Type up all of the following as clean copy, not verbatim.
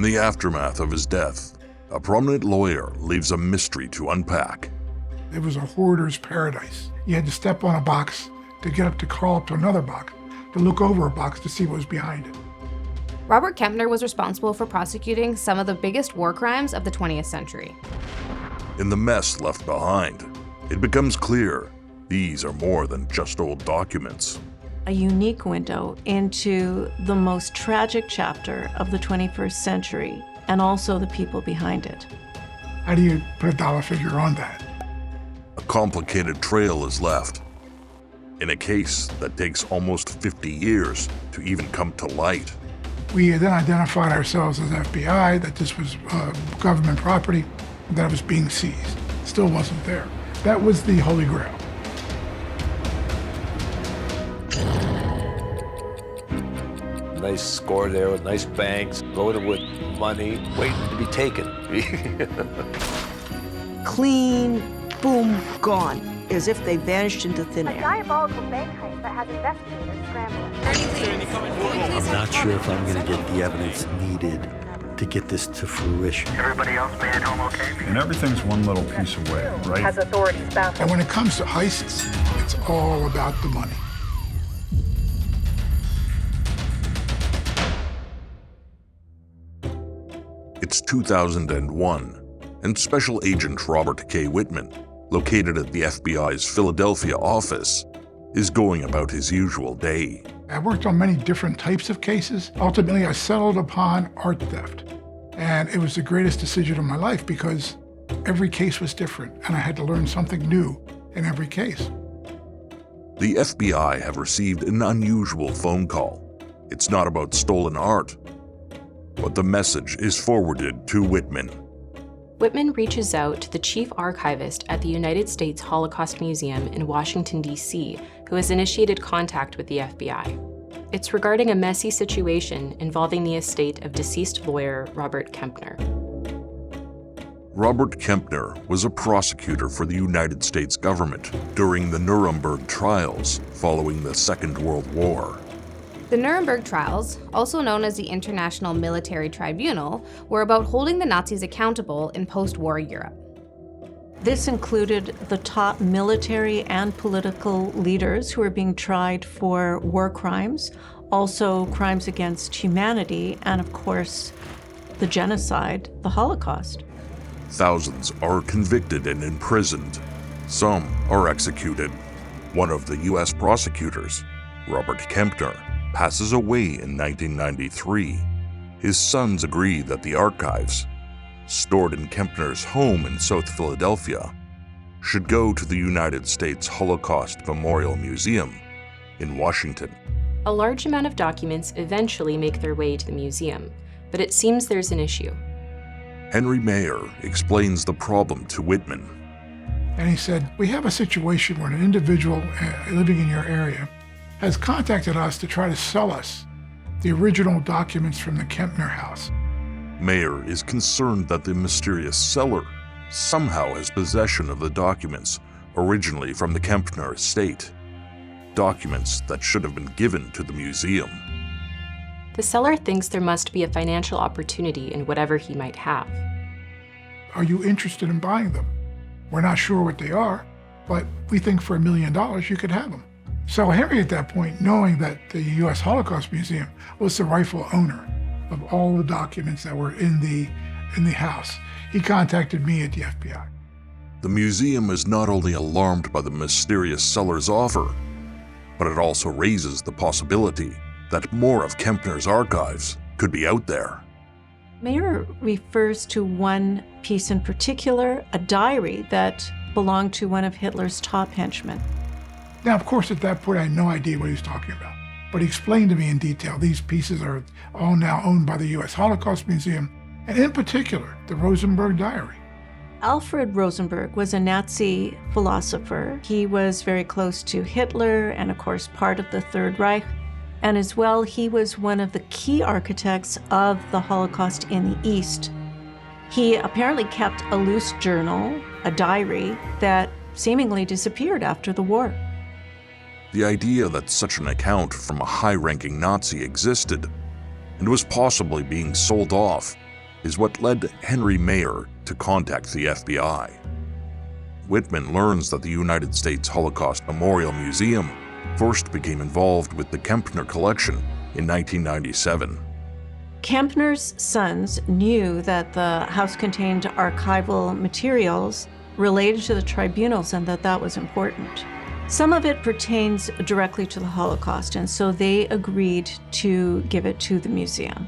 In the aftermath of his death, a prominent lawyer leaves a mystery to unpack. It was a hoarder's paradise. You had to step on a box to get up to crawl up to another box, to look over a box to see what was behind it. Robert Kempner was responsible for prosecuting some of the biggest war crimes of the 20th century. In the mess left behind, it becomes clear these are more than just old documents. A unique window into the most tragic chapter of the 21st century, and also the people behind it. How do you put a dollar figure on that? A complicated trail is left in a case that takes almost 50 years to even come to light. We then identified ourselves as FBI, that this was government property, and that it was being seized. Still wasn't there. That was the Holy Grail. Nice score there with nice banks, loaded with money, waiting to be taken. Clean, boom, gone, as if they vanished into thin air. A diabolical bank heist that has investigators scrambling. I'm not sure if I'm going to get the evidence needed to get this to fruition. Everybody else made it home okay? And everything's one little piece away, right? Has authorities baffled. And when it comes to heists, it's all about the money. It's 2001, and Special Agent Robert K. Wittman, located at the FBI's Philadelphia office, is going about his usual day. I worked on many different types of cases. Ultimately, I settled upon art theft. And it was the greatest decision of my life because every case was different, and I had to learn something new in every case. The FBI have received an unusual phone call. It's not about stolen art, but the message is forwarded to Wittman. Wittman reaches out to the chief archivist at the United States Holocaust Museum in Washington, D.C., who has initiated contact with the FBI. It's regarding a messy situation involving the estate of deceased lawyer Robert Kempner. Robert Kempner was a prosecutor for the United States government during the Nuremberg trials following the Second World War. The Nuremberg trials, also known as the International Military Tribunal, were about holding the Nazis accountable in post-war Europe. This included the top military and political leaders who were being tried for war crimes, also crimes against humanity, and of course, the genocide, the Holocaust. Thousands are convicted and imprisoned. Some are executed. One of the U.S. prosecutors, Robert Kempner, passes away in 1993. His sons agree that the archives, stored in Kempner's home in South Philadelphia, should go to the United States Holocaust Memorial Museum in Washington. A large amount of documents eventually make their way to the museum, but it seems there's an issue. Henry Mayer explains the problem to Wittman. And he said, we have a situation where an individual living in your area has contacted us to try to sell us the original documents from the Kempner house. Mayer is concerned that the mysterious seller somehow has possession of the documents originally from the Kempner estate, documents that should have been given to the museum. The seller thinks there must be a financial opportunity in whatever he might have. Are you interested in buying them? We're not sure what they are, but we think for $1 million you could have them. So Henry, at that point, knowing that the U.S. Holocaust Museum was the rightful owner of all the documents that were in the house, he contacted me at the FBI. The museum is not only alarmed by the mysterious seller's offer, but it also raises the possibility that more of Kempner's archives could be out there. Mayer refers to one piece in particular, a diary that belonged to one of Hitler's top henchmen. Now, of course, at that point, I had no idea what he was talking about. But he explained to me in detail, these pieces are all now owned by the U.S. Holocaust Museum, and in particular, the Rosenberg diary. Alfred Rosenberg was a Nazi philosopher. He was very close to Hitler and, of course, part of the Third Reich. And as well, he was one of the key architects of the Holocaust in the East. He apparently kept a loose journal, a diary, that seemingly disappeared after the war. The idea that such an account from a high-ranking Nazi existed and was possibly being sold off is what led Henry Mayer to contact the FBI. Wittman learns that the United States Holocaust Memorial Museum first became involved with the Kempner collection in 1997. Kempner's sons knew that the house contained archival materials related to the tribunals and that was important. Some of it pertains directly to the Holocaust, and so they agreed to give it to the museum.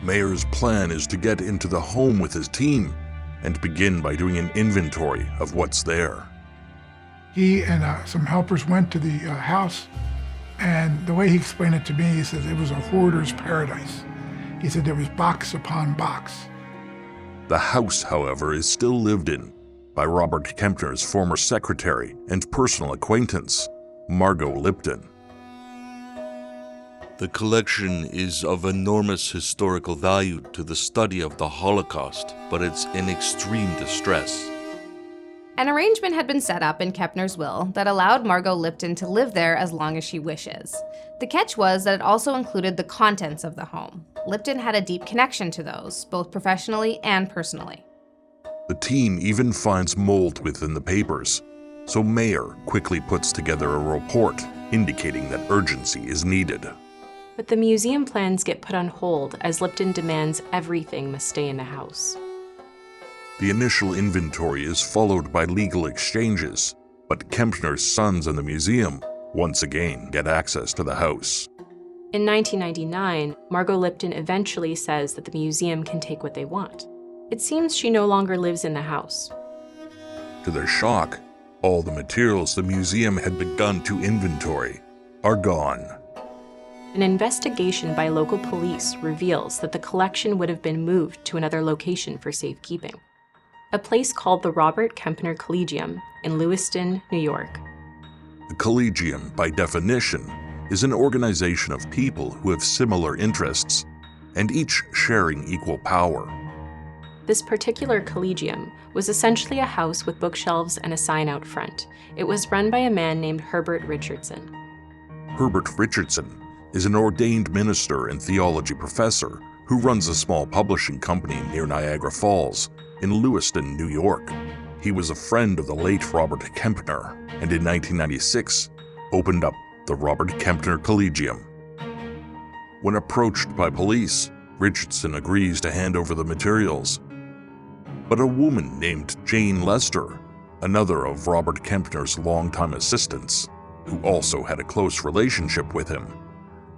Mayer's plan is to get into the home with his team and begin by doing an inventory of what's there. He and some helpers went to the house, and the way he explained it to me, he said it was a hoarder's paradise. He said there was box upon box. The house, however, is still lived in by Robert Kempner's former secretary and personal acquaintance, Margot Lipton. The collection is of enormous historical value to the study of the Holocaust, but it's in extreme distress. An arrangement had been set up in Kempner's will that allowed Margot Lipton to live there as long as she wishes. The catch was that it also included the contents of the home. Lipton had a deep connection to those, both professionally and personally. The team even finds mold within the papers, so Mayer quickly puts together a report indicating that urgency is needed. But the museum plans get put on hold as Lipton demands everything must stay in the house. The initial inventory is followed by legal exchanges, but Kempner's sons and the museum once again get access to the house. In 1999, Margot Lipton eventually says that the museum can take what they want. It seems she no longer lives in the house. To their shock, all the materials the museum had begun to inventory are gone. An investigation by local police reveals that the collection would have been moved to another location for safekeeping, a place called the Robert Kempner Collegium in Lewiston, New York. The Collegium, by definition, is an organization of people who have similar interests and each sharing equal power. This particular collegium was essentially a house with bookshelves and a sign out front. It was run by a man named Herbert Richardson. Herbert Richardson is an ordained minister and theology professor who runs a small publishing company near Niagara Falls in Lewiston, New York. He was a friend of the late Robert Kempner, and in 1996 opened up the Robert Kempner Collegium. When approached by police, Richardson agrees to hand over the materials. But a woman named Jane Lester, another of Robert Kempner's longtime assistants, who also had a close relationship with him,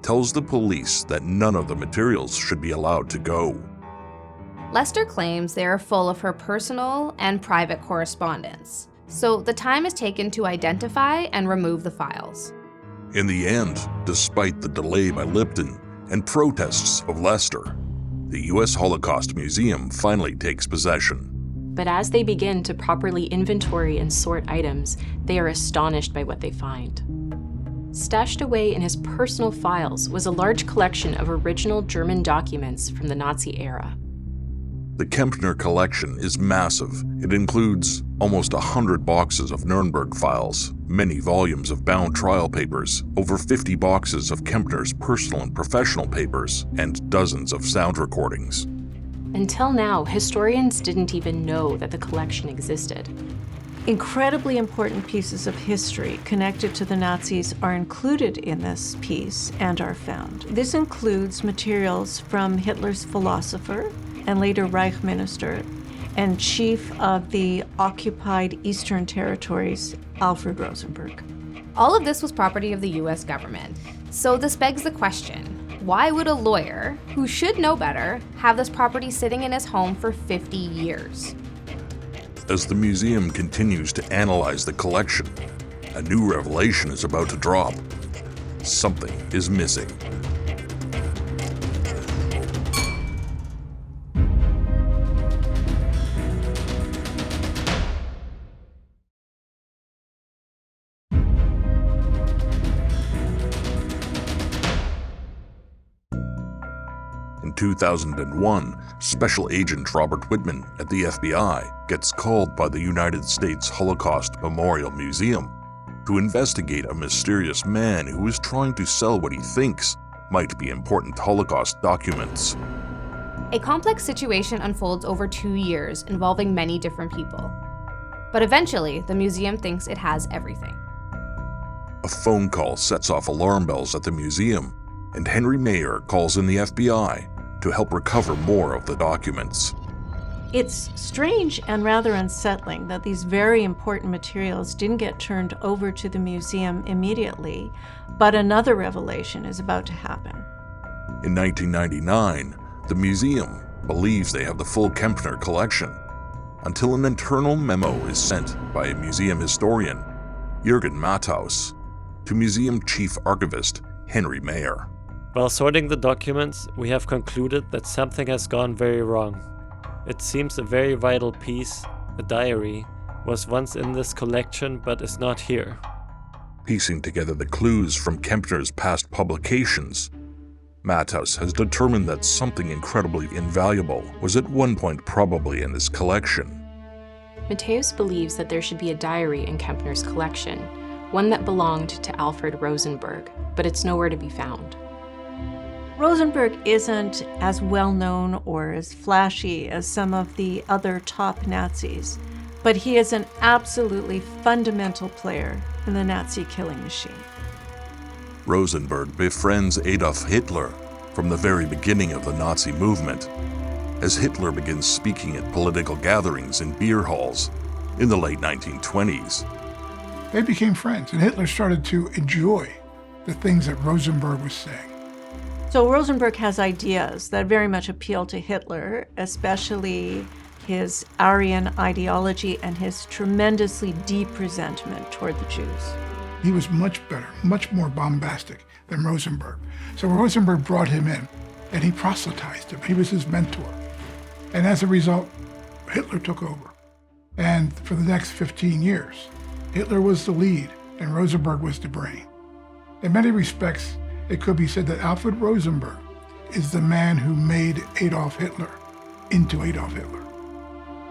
tells the police that none of the materials should be allowed to go. Lester claims they are full of her personal and private correspondence, so the time is taken to identify and remove the files. In the end, despite the delay by Lipton and protests of Lester, the U.S. Holocaust Museum finally takes possession. But as they begin to properly inventory and sort items, they are astonished by what they find. Stashed away in his personal files was a large collection of original German documents from the Nazi era. The Kempner collection is massive. It includes almost 100 boxes of Nuremberg files, many volumes of bound trial papers, over 50 boxes of Kempner's personal and professional papers, and dozens of sound recordings. Until now, historians didn't even know that the collection existed. Incredibly important pieces of history connected to the Nazis are included in this piece and are found. This includes materials from Hitler's philosopher and later Reich minister and chief of the occupied Eastern Territories, Alfred Rosenberg. All of this was property of the US government. So this begs the question, why would a lawyer, who should know better, have this property sitting in his home for 50 years? As the museum continues to analyze the collection, a new revelation is about to drop. Something is missing. In 2001, Special Agent Robert Wittman at the FBI gets called by the United States Holocaust Memorial Museum to investigate a mysterious man who is trying to sell what he thinks might be important Holocaust documents. A complex situation unfolds over 2 years, involving many different people. But eventually, the museum thinks it has everything. A phone call sets off alarm bells at the museum, and Henry Mayer calls in the FBI to help recover more of the documents. It's strange and rather unsettling that these very important materials didn't get turned over to the museum immediately, but another revelation is about to happen. In 1999, the museum believes they have the full Kempner collection, until an internal memo is sent by a museum historian, Jürgen Matthaus, to museum chief archivist Henry Mayer. While sorting the documents, we have concluded that something has gone very wrong. It seems a very vital piece, a diary, was once in this collection but is not here. Piecing together the clues from Kempner's past publications, Matthaus has determined that something incredibly invaluable was at one point probably in this collection. Matthaus believes that there should be a diary in Kempner's collection, one that belonged to Alfred Rosenberg, but it's nowhere to be found. Rosenberg isn't as well known or as flashy as some of the other top Nazis, but he is an absolutely fundamental player in the Nazi killing machine. Rosenberg befriends Adolf Hitler from the very beginning of the Nazi movement, as Hitler begins speaking at political gatherings in beer halls in the late 1920s. They became friends, and Hitler started to enjoy the things that Rosenberg was saying. So Rosenberg has ideas that very much appeal to Hitler, especially his Aryan ideology and his tremendously deep resentment toward the Jews. He was much better, much more bombastic than Rosenberg. So Rosenberg brought him in, and he proselytized him. He was his mentor. And as a result, Hitler took over. And for the next 15 years, Hitler was the lead, and Rosenberg was the brain. In many respects, it could be said that Alfred Rosenberg is the man who made Adolf Hitler into Adolf Hitler.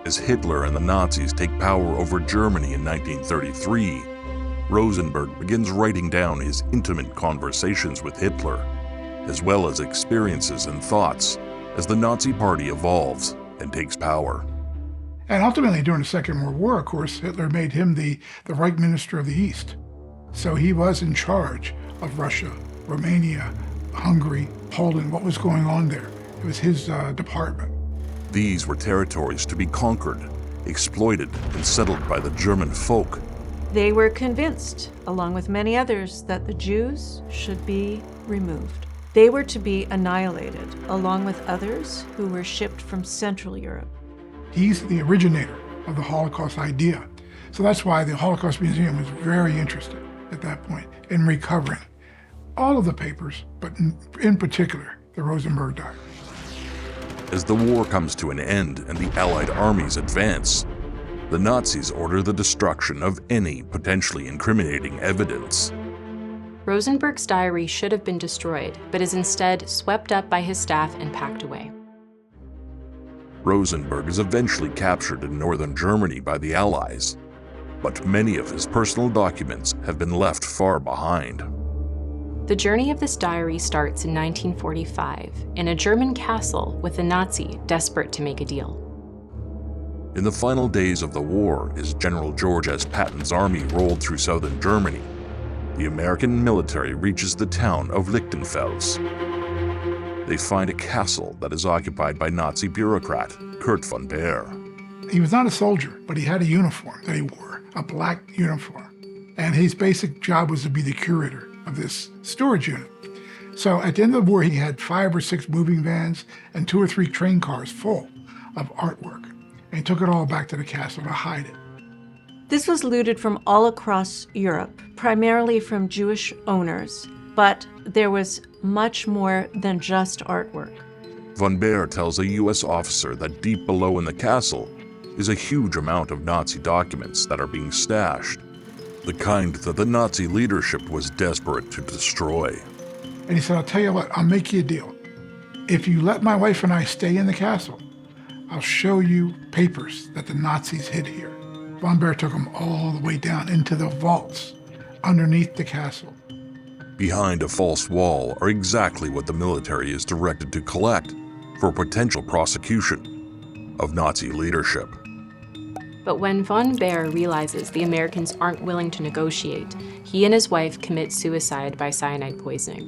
As Hitler and the Nazis take power over Germany in 1933, Rosenberg begins writing down his intimate conversations with Hitler, as well as experiences and thoughts as the Nazi Party evolves and takes power. And ultimately, during the Second World War, of course, Hitler made him the Reich Minister of the East. So he was in charge of Russia, Romania, Hungary, Poland, what was going on there. It was his department. These were territories to be conquered, exploited, and settled by the German folk. They were convinced, along with many others, that the Jews should be removed. They were to be annihilated, along with others who were shipped from Central Europe. He's the originator of the Holocaust idea. So that's why the Holocaust Museum was very interested at that point in recovering all of the papers, but in particular, the Rosenberg diary. As the war comes to an end and the Allied armies advance, the Nazis order the destruction of any potentially incriminating evidence. Rosenberg's diary should have been destroyed, but is instead swept up by his staff and packed away. Rosenberg is eventually captured in northern Germany by the Allies, but many of his personal documents have been left far behind. The journey of this diary starts in 1945 in a German castle with a Nazi desperate to make a deal. In the final days of the war, as General George S. Patton's army rolled through southern Germany, the American military reaches the town of Lichtenfels. They find a castle that is occupied by Nazi bureaucrat Kurt von Baer. He was not a soldier, but he had a uniform that he wore, a black uniform. And his basic job was to be the curator of this storage unit. So at the end of the war, he had 5 or 6 moving vans and 2 or 3 train cars full of artwork. And he took it all back to the castle to hide it. This was looted from all across Europe, primarily from Jewish owners, but there was much more than just artwork. Von Baer tells a U.S. officer that deep below in the castle is a huge amount of Nazi documents that are being stashed, the kind that the Nazi leadership was desperate to destroy. And he said, I'll tell you what, I'll make you a deal. If you let my wife and I stay in the castle, I'll show you papers that the Nazis hid here. Von Baer took them all the way down into the vaults underneath the castle. Behind a false wall are exactly what the military is directed to collect for potential prosecution of Nazi leadership. But when von Baer realizes the Americans aren't willing to negotiate, he and his wife commit suicide by cyanide poisoning.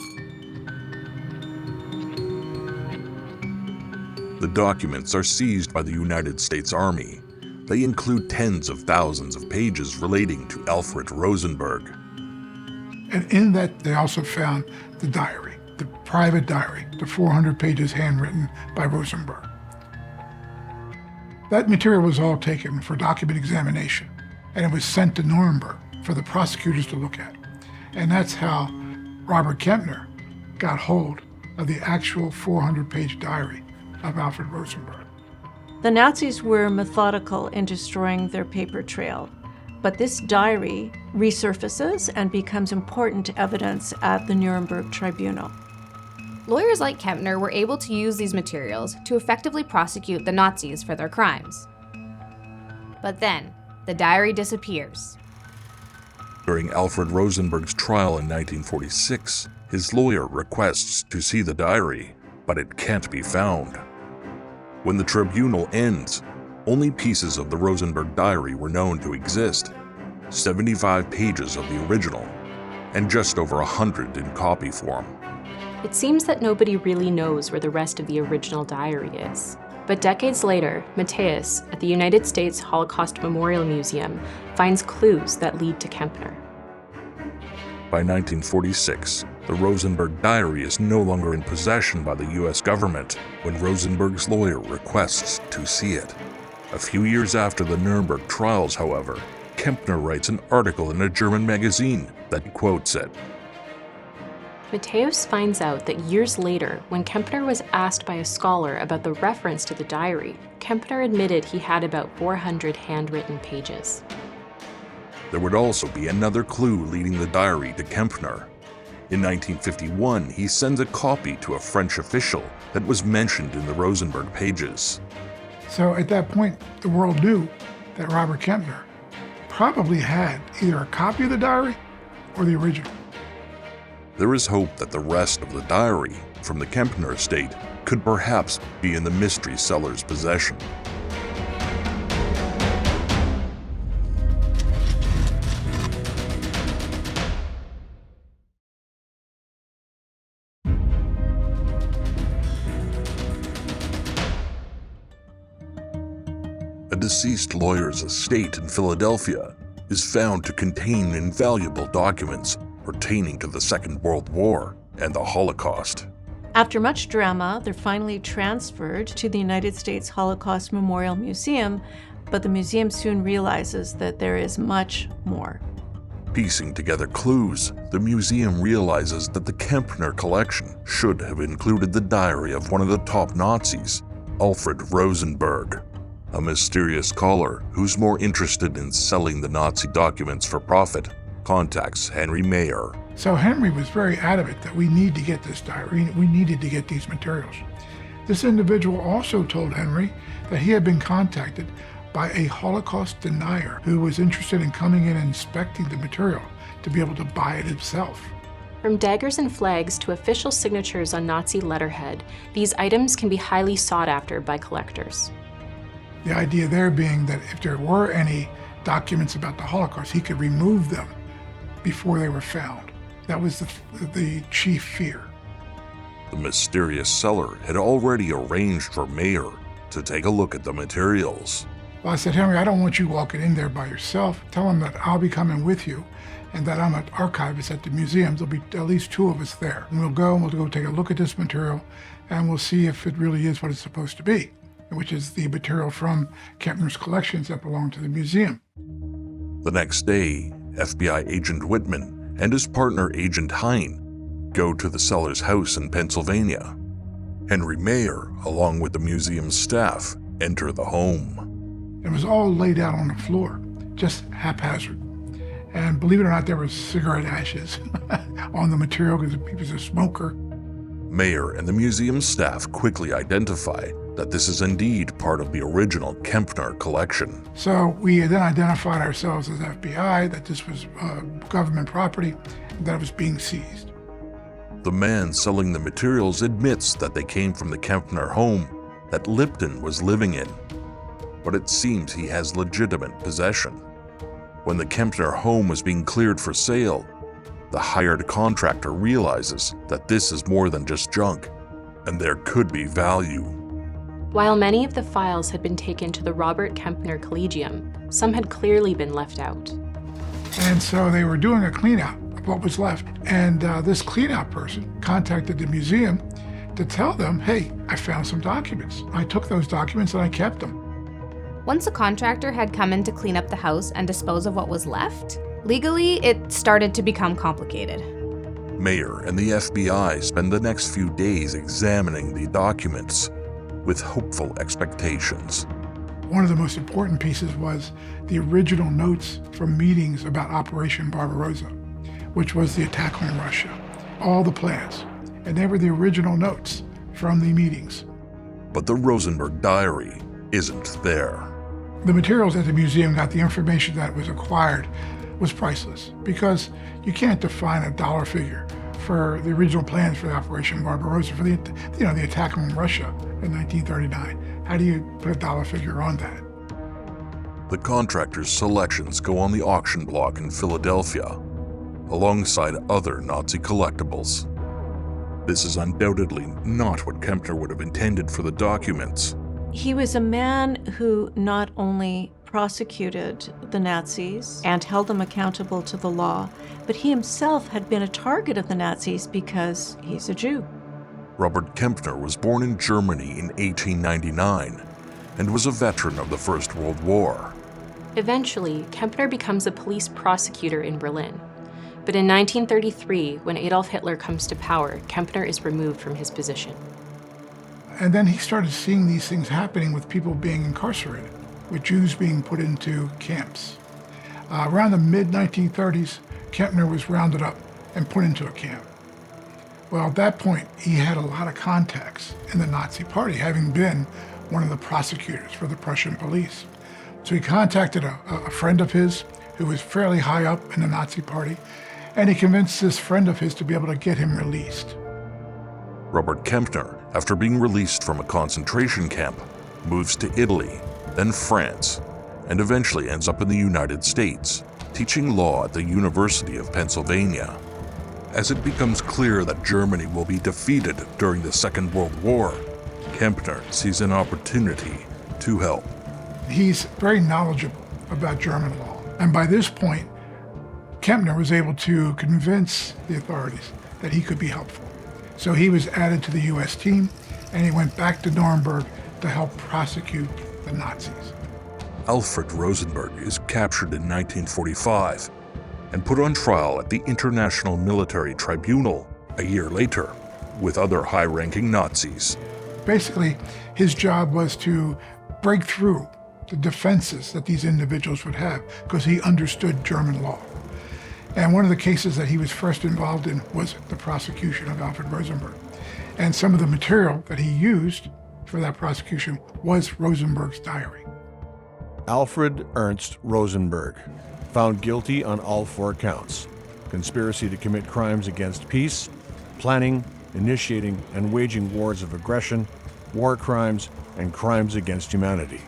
The documents are seized by the United States Army. They include tens of thousands of pages relating to Alfred Rosenberg. And in that, they also found the diary, the private diary, the 400 pages handwritten by Rosenberg. That material was all taken for document examination, and it was sent to Nuremberg for the prosecutors to look at. And that's how Robert Kempner got hold of the actual 400-page diary of Alfred Rosenberg. The Nazis were methodical in destroying their paper trail, but this diary resurfaces and becomes important evidence at the Nuremberg Tribunal. Lawyers like Kempner were able to use these materials to effectively prosecute the Nazis for their crimes. But then, the diary disappears. During Alfred Rosenberg's trial in 1946, his lawyer requests to see the diary, but it can't be found. When the tribunal ends, only pieces of the Rosenberg diary were known to exist, 75 pages of the original, and just over 100 in copy form. It seems that nobody really knows where the rest of the original diary is. But decades later, Matthias at the United States Holocaust Memorial Museum finds clues that lead to Kempner. By 1946, the Rosenberg diary is no longer in possession by the US government when Rosenberg's lawyer requests to see it. A few years after the Nuremberg trials, however, Kempner writes an article in a German magazine that quotes it. Matthias finds out that years later, when Kempner was asked by a scholar about the reference to the diary, Kempner admitted he had about 400 handwritten pages. There would also be another clue leading the diary to Kempner. In 1951, he sends a copy to a French official that was mentioned in the Rosenberg pages. So at that point, the world knew that Robert Kempner probably had either a copy of the diary or the original. There is hope that the rest of the diary from the Kempner estate could perhaps be in the mystery seller's possession. A deceased lawyer's estate in Philadelphia is found to contain invaluable documents pertaining to the Second World War and the Holocaust. After much drama, they're finally transferred to the United States Holocaust Memorial Museum, but the museum soon realizes that there is much more. Piecing together clues, the museum realizes that the Kempner collection should have included the diary of one of the top Nazis, Alfred Rosenberg. A mysterious caller who's more interested in selling the Nazi documents for profit contacts Henry Mayer. So Henry was very adamant that we need to get this diary, we needed to get these materials. This individual also told Henry that he had been contacted by a Holocaust denier who was interested in coming in and inspecting the material to be able to buy it himself. From daggers and flags to official signatures on Nazi letterhead, these items can be highly sought after by collectors. The idea there being that if there were any documents about the Holocaust, he could remove them before they were found. That was the chief fear. The mysterious seller had already arranged for Mayer to take a look at the materials. Well, I said, Henry, I don't want you walking in there by yourself. Tell him that I'll be coming with you and that I'm an archivist at the museum. There'll be at least two of us there. And we'll go take a look at this material and we'll see if it really is what it's supposed to be, which is the material from Kempner's collections that belong to the museum. The next day, FBI Agent Wittman and his partner Agent Hein go to the seller's house in Pennsylvania. Henry Mayer, along with the museum's staff, enter the home. It was all laid out on the floor, just haphazard. And believe it or not, there were cigarette ashes on the material because he was a smoker. Mayer and the museum staff quickly identify that this is indeed part of the original Kempner collection. So we then identified ourselves as FBI, that this was government property, and that it was being seized. The man selling the materials admits that they came from the Kempner home that Lipton was living in, but it seems he has legitimate possession. When the Kempner home was being cleared for sale, the hired contractor realizes that this is more than just junk, and there could be value. While many of the files had been taken to the Robert Kempner Collegium, some had clearly been left out. And so they were doing a cleanout of what was left. And this cleanout person contacted the museum to tell them, hey, I found some documents. I took those documents and I kept them. Once a contractor had come in to clean up the house and dispose of what was left, legally, it started to become complicated. Mayer and the FBI spend the next few days examining the documents with hopeful expectations. One of the most important pieces was the original notes from meetings about Operation Barbarossa, which was the attack on Russia. All the plans, and they were the original notes from the meetings. But the Rosenberg diary isn't there. The materials at the museum got the information that was acquired was priceless, because you can't define a dollar figure for the original plans for the Operation Barbarossa, for the attack on Russia in 1939. How do you put a dollar figure on that? The contractor's selections go on the auction block in Philadelphia, alongside other Nazi collectibles. This is undoubtedly not what Kempner would have intended for the documents. He was a man who not only prosecuted the Nazis and held them accountable to the law, but he himself had been a target of the Nazis because he's a Jew. Robert Kempner was born in Germany in 1899 and was a veteran of the First World War. Eventually, Kempner becomes a police prosecutor in Berlin. But in 1933, when Adolf Hitler comes to power, Kempner is removed from his position. And then he started seeing these things happening with people being incarcerated, with Jews being put into camps. Around the mid-1930s, Kempner was rounded up and put into a camp. Well, at that point, he had a lot of contacts in the Nazi Party, having been one of the prosecutors for the Prussian police. So he contacted a friend of his who was fairly high up in the Nazi Party, and he convinced this friend of his to be able to get him released. Robert Kempner, after being released from a concentration camp, moves to Italy, then France, and eventually ends up in the United States, teaching law at the University of Pennsylvania. As it becomes clear that Germany will be defeated during the Second World War, Kempner sees an opportunity to help. He's very knowledgeable about German law, and by this point, Kempner was able to convince the authorities that he could be helpful. So he was added to the U.S. team, and he went back to Nuremberg to help prosecute the Nazis. Alfred Rosenberg is captured in 1945 and put on trial at the International Military Tribunal a year later with other high-ranking Nazis. Basically, his job was to break through the defenses that these individuals would have because he understood German law. And one of the cases that he was first involved in was the prosecution of Alfred Rosenberg. And some of the material that he used for that prosecution was Rosenberg's diary. Alfred Ernst Rosenberg, found guilty on all 4 counts: conspiracy to commit crimes against peace, planning, initiating, and waging wars of aggression, war crimes, and crimes against humanity.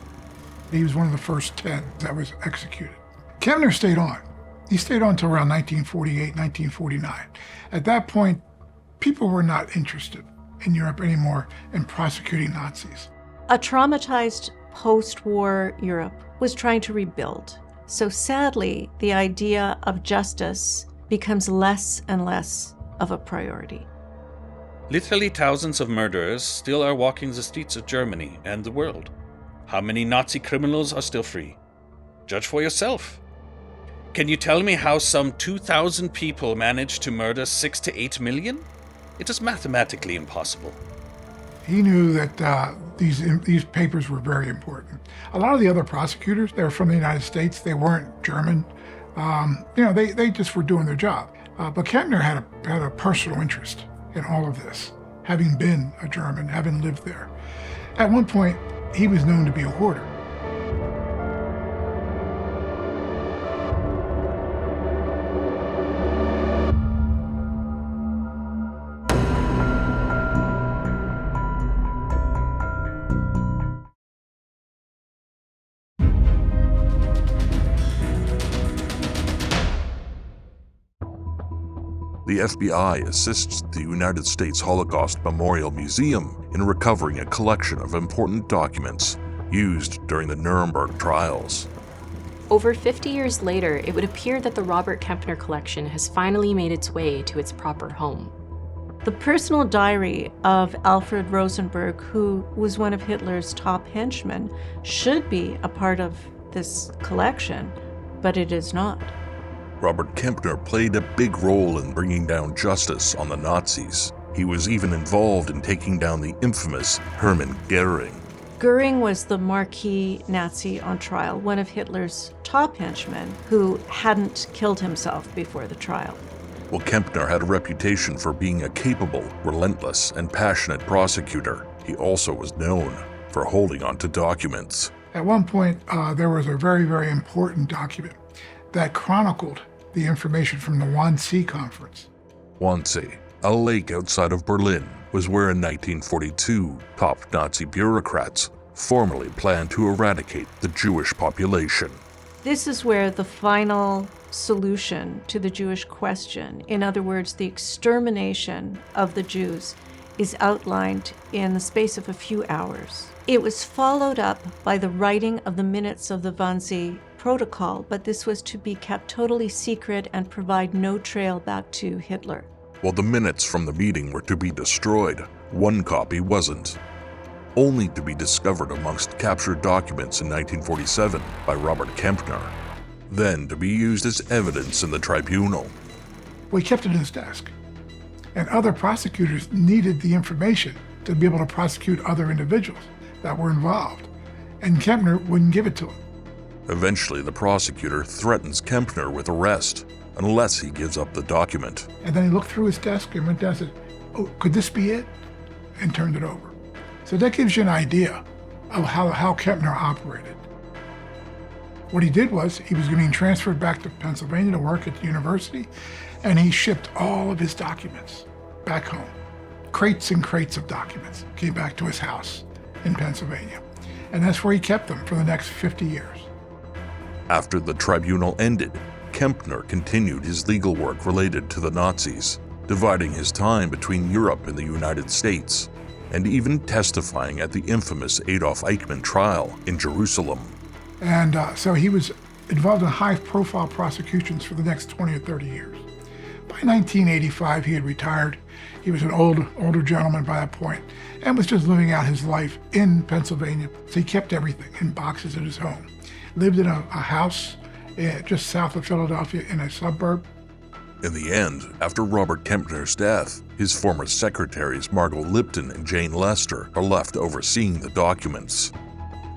He was one of the first 10 that was executed. Kempner stayed on. He stayed on until around 1948, 1949. At that point, people were not interested in Europe anymore in prosecuting Nazis. A traumatized post-war Europe was trying to rebuild. So sadly, the idea of justice becomes less and less of a priority. Literally thousands of murderers still are walking the streets of Germany and the world. How many Nazi criminals are still free? Judge for yourself. Can you tell me how some 2,000 people managed to murder 6 to 8 million? It is mathematically impossible. He knew that these papers were very important. A lot of the other prosecutors, they were from the United States. They weren't German. They just were doing their job. But Kempner had a personal interest in all of this, having been a German, having lived there. At one point, he was known to be a hoarder. the FBI assists the United States Holocaust Memorial Museum in recovering a collection of important documents used during the Nuremberg trials. Over 50 years later, it would appear that the Robert Kempner collection has finally made its way to its proper home. The personal diary of Alfred Rosenberg, who was one of Hitler's top henchmen, should be a part of this collection, but it is not. Robert Kempner played a big role in bringing down justice on the Nazis. He was even involved in taking down the infamous Hermann Goering. Goering was the marquee Nazi on trial, one of Hitler's top henchmen who hadn't killed himself before the trial. Well, Kempner had a reputation for being a capable, relentless, and passionate prosecutor. He also was known for holding on to documents. At one point, there was a very, very important document that chronicled the information from the Wannsee Conference. Wannsee, a lake outside of Berlin, was where in 1942, top Nazi bureaucrats formally planned to eradicate the Jewish population. This is where the final solution to the Jewish question, in other words, the extermination of the Jews, is outlined in the space of a few hours. It was followed up by the writing of the minutes of the Wannsee Protocol, but this was to be kept totally secret and provide no trail back to Hitler. While the minutes from the meeting were to be destroyed, one copy wasn't, only to be discovered amongst captured documents in 1947 by Robert Kempner, then to be used as evidence in the tribunal. We kept it in his desk, and other prosecutors needed the information to be able to prosecute other individuals that were involved, and Kempner wouldn't give it to him. Eventually, the prosecutor threatens Kempner with arrest unless he gives up the document. And then he looked through his desk and went down and said, "Oh, could this be it?" and turned it over. So that gives you an idea of how Kempner operated. What he did was, he was being transferred back to Pennsylvania to work at the university, and he shipped all of his documents back home. Crates and crates of documents came back to his house in Pennsylvania. And that's where he kept them for the next 50 years. After the tribunal ended, Kempner continued his legal work related to the Nazis, dividing his time between Europe and the United States, and even testifying at the infamous Adolf Eichmann trial in Jerusalem. And so he was involved in high-profile prosecutions for the next 20 or 30 years. By 1985, he had retired. He was an older gentleman by that point, and was just living out his life in Pennsylvania. So he kept everything in boxes at his home. Lived in a house just south of Philadelphia in a suburb. In the end, after Robert Kempner's death, his former secretaries Margot Lipton and Jane Lester are left overseeing the documents.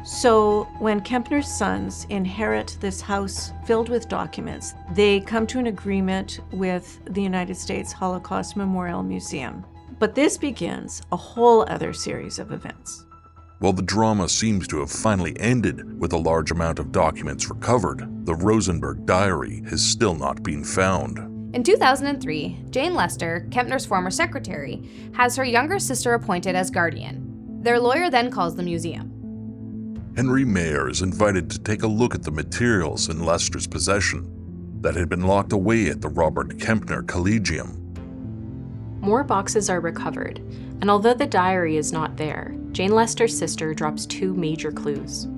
So when Kempner's sons inherit this house filled with documents, they come to an agreement with the United States Holocaust Memorial Museum. But this begins a whole other series of events. While the drama seems to have finally ended with a large amount of documents recovered, the Rosenberg diary has still not been found. In 2003, Jane Lester, Kempner's former secretary, has her younger sister appointed as guardian. Their lawyer then calls the museum. Henry Mayer is invited to take a look at the materials in Lester's possession that had been locked away at the Robert Kempner Collegium. More boxes are recovered, and although the diary is not there, Jane Lester's sister drops two major clues.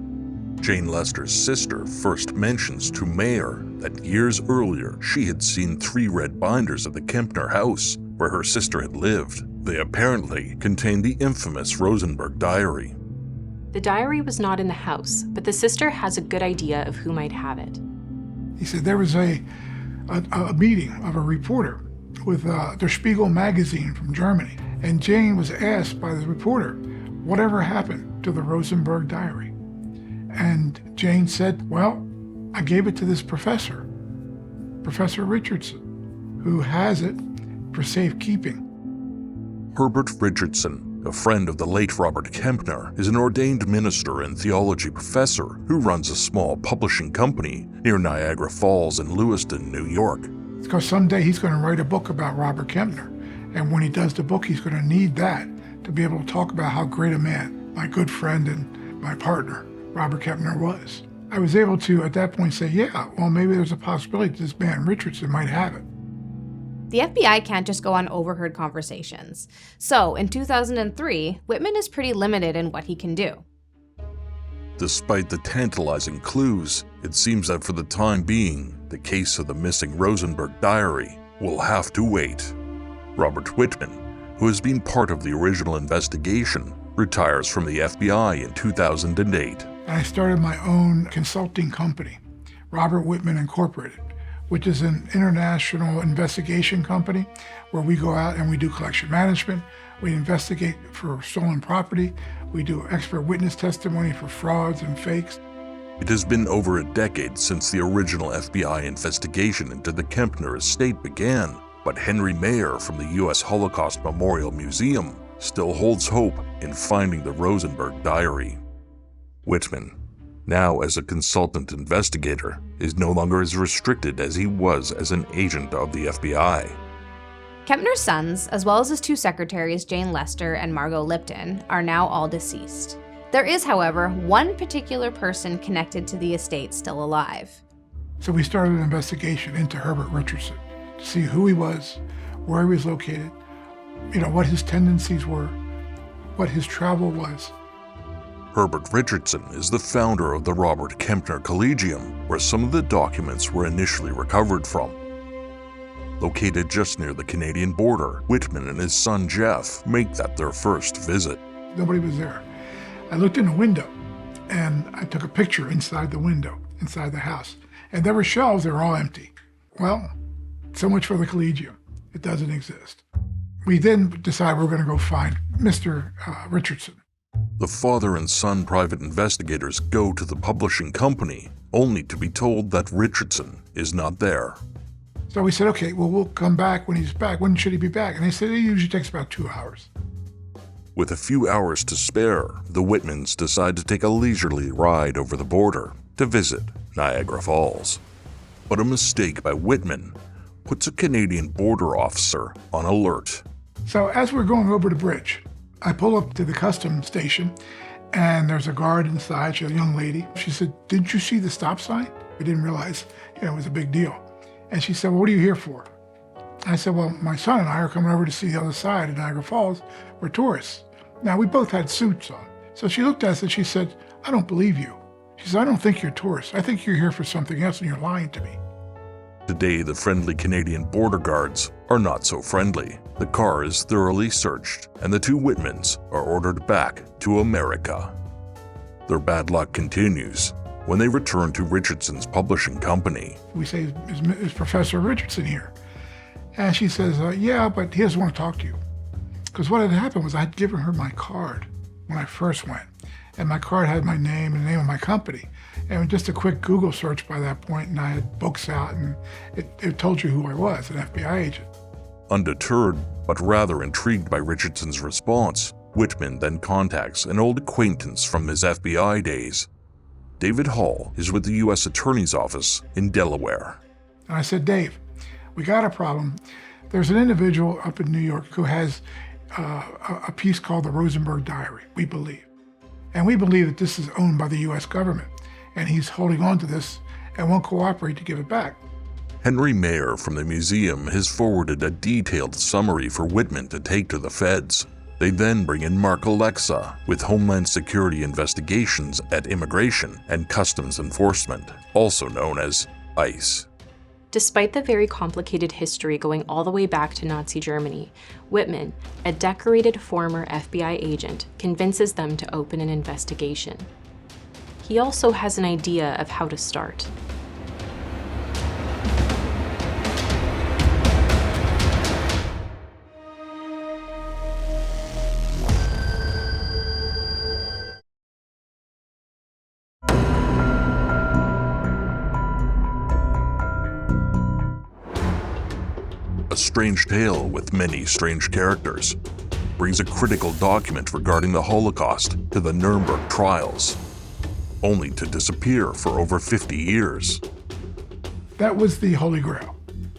Jane Lester's sister first mentions to Mayer that years earlier she had seen 3 red binders at the Kempner house where her sister had lived. They apparently contained the infamous Rosenberg diary. The diary was not in the house, but the sister has a good idea of who might have it. He said there was a meeting of a reporter with Der Spiegel magazine from Germany, and Jane was asked by the reporter, whatever happened to the Rosenberg diary? And Jane said, well, I gave it to this professor, Professor Richardson, who has it for safekeeping. Herbert Richardson, a friend of the late Robert Kempner, is an ordained minister and theology professor who runs a small publishing company near Niagara Falls in Lewiston, New York. Because someday he's going to write a book about Robert Kempner, and when he does the book, he's going to need that to be able to talk about how great a man my good friend and my partner, Robert Kempner, was. I was able to, at that point, say, yeah, well, maybe there's a possibility this man, Richardson, might have it. The FBI can't just go on overheard conversations. So, in 2003, Wittman is pretty limited in what he can do. Despite the tantalizing clues, it seems that for the time being, the case of the missing Rosenberg diary will have to wait. Robert Wittman, who has been part of the original investigation, retires from the FBI in 2008. I started my own consulting company, Robert Wittman Incorporated, which is an international investigation company where we go out and we do collection management, we investigate for stolen property, we do expert witness testimony for frauds and fakes. It has been over a decade since the original FBI investigation into the Kempner estate began, but Henry Mayer from the U.S. Holocaust Memorial Museum still holds hope in finding the Rosenberg diary. Wittman, now as a consultant investigator, is no longer as restricted as he was as an agent of the FBI. Kempner's sons, as well as his two secretaries, Jane Lester and Margot Lipton, are now all deceased. There is, however, one particular person connected to the estate still alive. So we started an investigation into Herbert Richardson to see who he was, where he was located, what his tendencies were, what his travel was. Herbert Richardson is the founder of the Robert Kempner Collegium, where some of the documents were initially recovered from. Located just near the Canadian border, Wittman and his son Jeff make that their first visit. Nobody was there. I looked in the window and I took a picture inside the window, inside the house. And there were shelves, they were all empty. Well, so much for the Collegium. It doesn't exist. We then decided we were going to go find Mr. Richardson. The father and son private investigators go to the publishing company, only to be told that Richardson is not there. So we said, okay, well, we'll come back when he's back. When should he be back? And they said it usually takes about 2 hours. With a few hours to spare, the Wittmans decide to take a leisurely ride over the border to visit Niagara Falls. But a mistake by Wittman puts a Canadian border officer on alert. So as we're going over the bridge, I pull up to the customs station and there's a guard inside, she's a young lady. She said, "Didn't you see the stop sign?" We didn't realize it was a big deal. And she said, "Well, what are you here for?" I said, "Well, my son and I are coming over to see the other side of Niagara Falls. We're tourists." Now, we both had suits on. So she looked at us and she said, "I don't believe you." She said, "I don't think you're tourists. I think you're here for something else and you're lying to me." Today, the friendly Canadian border guards are not so friendly. The car is thoroughly searched, and the two Wittmans are ordered back to America. Their bad luck continues when they return to Richardson's publishing company. We say, is Professor Richardson here? And she says, yeah, but he doesn't want to talk to you. Because what had happened was I'd given her my card when I first went. And my card had my name and the name of my company. And just a quick Google search by that point, and I had books out, and it told you who I was, an FBI agent. Undeterred, but rather intrigued by Richardson's response, Wittman then contacts an old acquaintance from his FBI days. David Hall is with the U.S. Attorney's Office in Delaware. And I said, "Dave, we got a problem. There's an individual up in New York who has a piece called the Rosenberg Diary, we believe. And we believe that this is owned by the U.S. government. And he's holding on to this and won't cooperate to give it back." Henry Mayer from the museum has forwarded a detailed summary for Wittman to take to the feds. They then bring in Mark Alexa with Homeland Security Investigations at Immigration and Customs Enforcement, also known as ICE. Despite the very complicated history going all the way back to Nazi Germany, Wittman, a decorated former FBI agent, convinces them to open an investigation. He also has an idea of how to start. A strange tale with many strange characters brings a critical document regarding the Holocaust to the Nuremberg trials, only to disappear for over 50 years. That was the Holy Grail.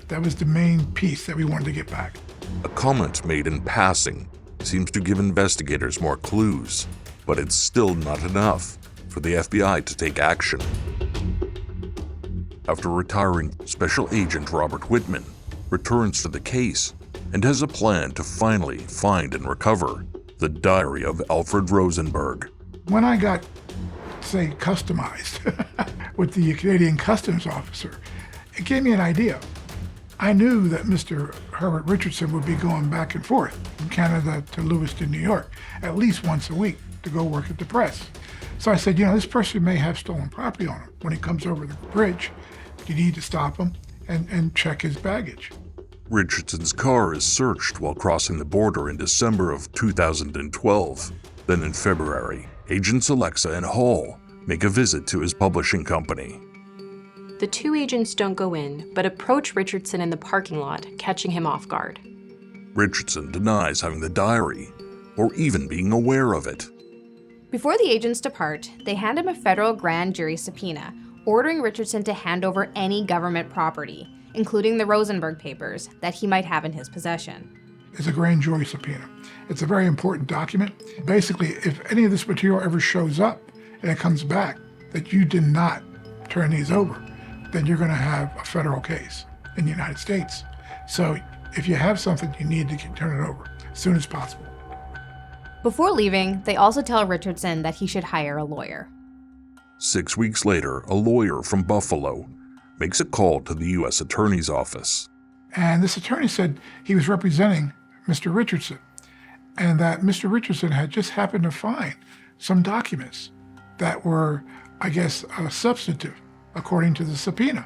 That was the main piece that we wanted to get back. A comment made in passing seems to give investigators more clues, but it's still not enough for the FBI to take action. After retiring Special Agent Robert Wittman returns to the case and has a plan to finally find and recover the diary of Alfred Rosenberg. When I got, say, customized with the Canadian Customs officer, it gave me an idea. I knew that Mr. Herbert Richardson would be going back and forth from Canada to Lewiston, New York, at least once a week to go work at the press. So I said, this person may have stolen property on him. When he comes over the bridge, you need to stop him and check his baggage. Richardson's car is searched while crossing the border in December of 2012. Then in February, Agents Alexa and Hall make a visit to his publishing company. The two agents don't go in, but approach Richardson in the parking lot, catching him off guard. Richardson denies having the diary, or even being aware of it. Before the agents depart, they hand him a federal grand jury subpoena, ordering Richardson to hand over any government property, including the Rosenberg papers, that he might have in his possession. It's a grand jury subpoena. It's a very important document. Basically, if any of this material ever shows up and it comes back that you did not turn these over, then you're going to have a federal case in the United States. So if you have something, you need to turn it over as soon as possible. Before leaving, they also tell Richardson that he should hire a lawyer. 6 weeks later, a lawyer from Buffalo makes a call to the U.S. Attorney's Office. And this attorney said he was representing Mr. Richardson, and that Mr. Richardson had just happened to find some documents that were, I guess, substantive, according to the subpoena.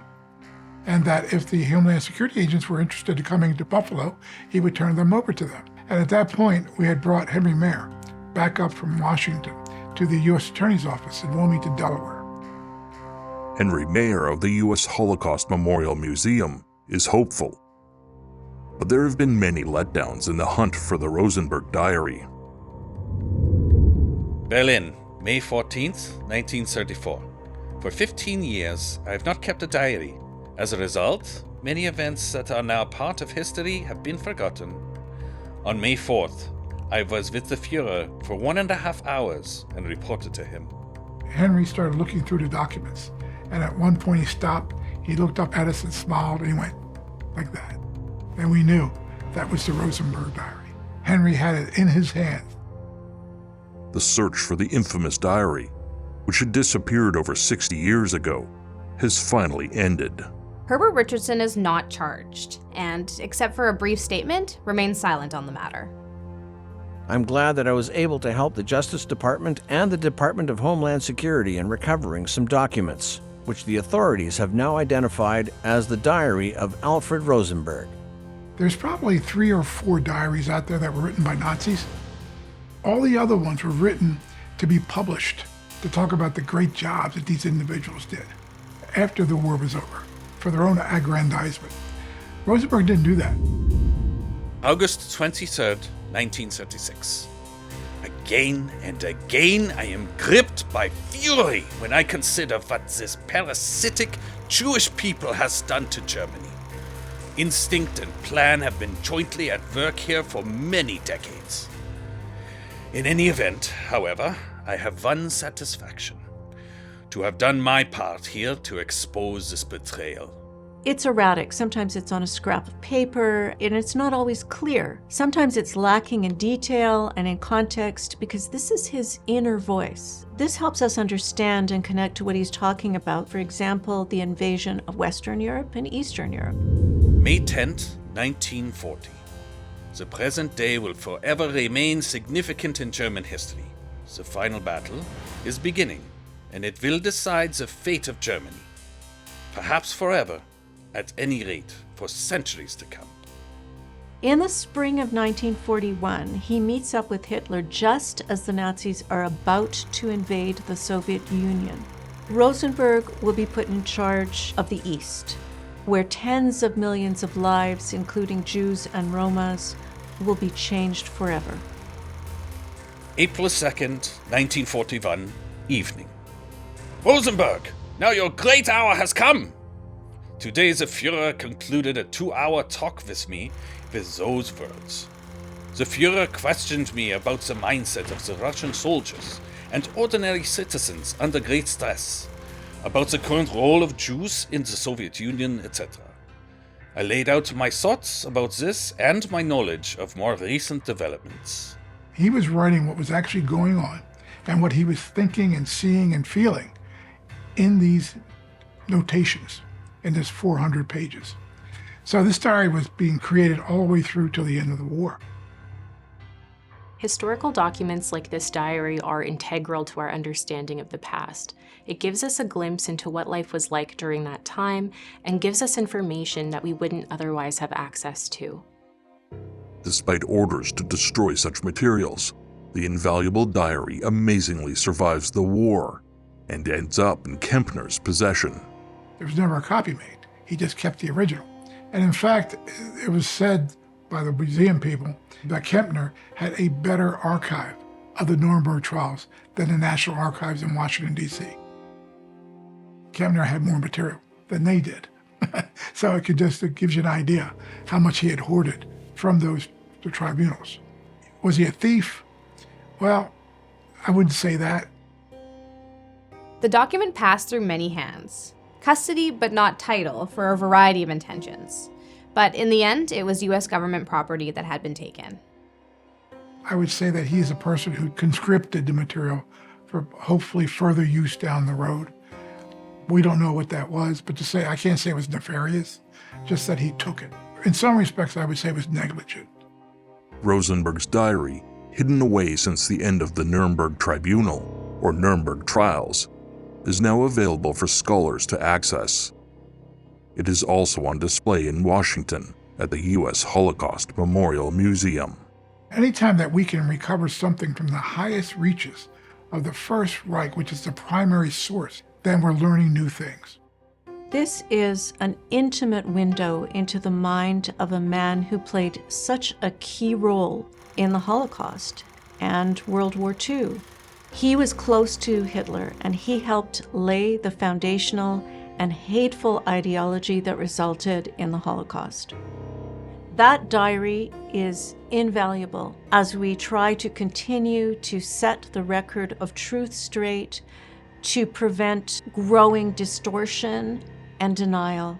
And that if the Homeland Security agents were interested in coming to Buffalo, he would turn them over to them. And at that point, we had brought Henry Mayer back up from Washington to the U.S. Attorney's Office in Wilmington, Delaware. Henry Mayer of the U.S. Holocaust Memorial Museum is hopeful. But there have been many letdowns in the hunt for the Rosenberg diary. Berlin, May 14th, 1934. For 15 years, I have not kept a diary. As a result, many events that are now part of history have been forgotten. On May 4th, I was with the Führer for 1.5 hours and reported to him. Henry started looking through the documents, and at one point he stopped, he looked up at us and smiled, and he went like that. And we knew that was the Rosenberg diary. Henry had it in his hand. The search for the infamous diary, which had disappeared over 60 years ago, has finally ended. Herbert Richardson is not charged, and, except for a brief statement, remains silent on the matter. I'm glad that I was able to help the Justice Department and the Department of Homeland Security in recovering some documents, which the authorities have now identified as the diary of Alfred Rosenberg. There's probably 3 or 4 diaries out there that were written by Nazis. All the other ones were written to be published, to talk about the great jobs that these individuals did after the war was over, for their own aggrandizement. Rosenberg didn't do that. August 23rd, 1936. Again and again I am gripped by fury when I consider what this parasitic Jewish people has done to Germany. Instinct and plan have been jointly at work here for many decades. In any event, however, I have one satisfaction: to have done my part here to expose this betrayal. It's erratic. Sometimes it's on a scrap of paper, and it's not always clear. Sometimes it's lacking in detail and in context because this is his inner voice. This helps us understand and connect to what he's talking about. For example, the invasion of Western Europe and Eastern Europe. May 10th, 1940. The present day will forever remain significant in German history. The final battle is beginning, and it will decide the fate of Germany. Perhaps forever. At any rate, for centuries to come. In the spring of 1941, he meets up with Hitler just as the Nazis are about to invade the Soviet Union. Rosenberg will be put in charge of the East, where tens of millions of lives, including Jews and Romas, will be changed forever. April 2nd, 1941, evening. Rosenberg, now your great hour has come! Today the Führer concluded a 2-hour talk with me with those words. The Führer questioned me about the mindset of the Russian soldiers and ordinary citizens under great stress, about the current role of Jews in the Soviet Union, etc. I laid out my thoughts about this and my knowledge of more recent developments. He was writing what was actually going on and what he was thinking and seeing and feeling in these notations, in this 400 pages. So this diary was being created all the way through till the end of the war. Historical documents like this diary are integral to our understanding of the past. It gives us a glimpse into what life was like during that time and gives us information that we wouldn't otherwise have access to. Despite orders to destroy such materials, the invaluable diary amazingly survives the war and ends up in Kempner's possession. There was never a copy made. He just kept the original. And in fact, it was said by the museum people that Kempner had a better archive of the Nuremberg trials than the National Archives in Washington, D.C. Kempner had more material than they did. So it gives you an idea how much he had hoarded from the tribunals. Was he a thief? Well, I wouldn't say that. The document passed through many hands. Custody, but not title, for a variety of intentions. But in the end, it was U.S. government property that had been taken. I would say that he's a person who conscripted the material for hopefully further use down the road. We don't know what that was, but I can't say it was nefarious, just that he took it. In some respects, I would say it was negligent. Rosenberg's diary, hidden away since the end of the Nuremberg Tribunal, or Nuremberg trials, is now available for scholars to access. It is also on display in Washington at the U.S. Holocaust Memorial Museum. Anytime that we can recover something from the highest reaches of the First Reich, which is the primary source, then we're learning new things. This is an intimate window into the mind of a man who played such a key role in the Holocaust and World War II. He was close to Hitler, and he helped lay the foundational and hateful ideology that resulted in the Holocaust. That diary is invaluable as we try to continue to set the record of truth straight, to prevent growing distortion and denial.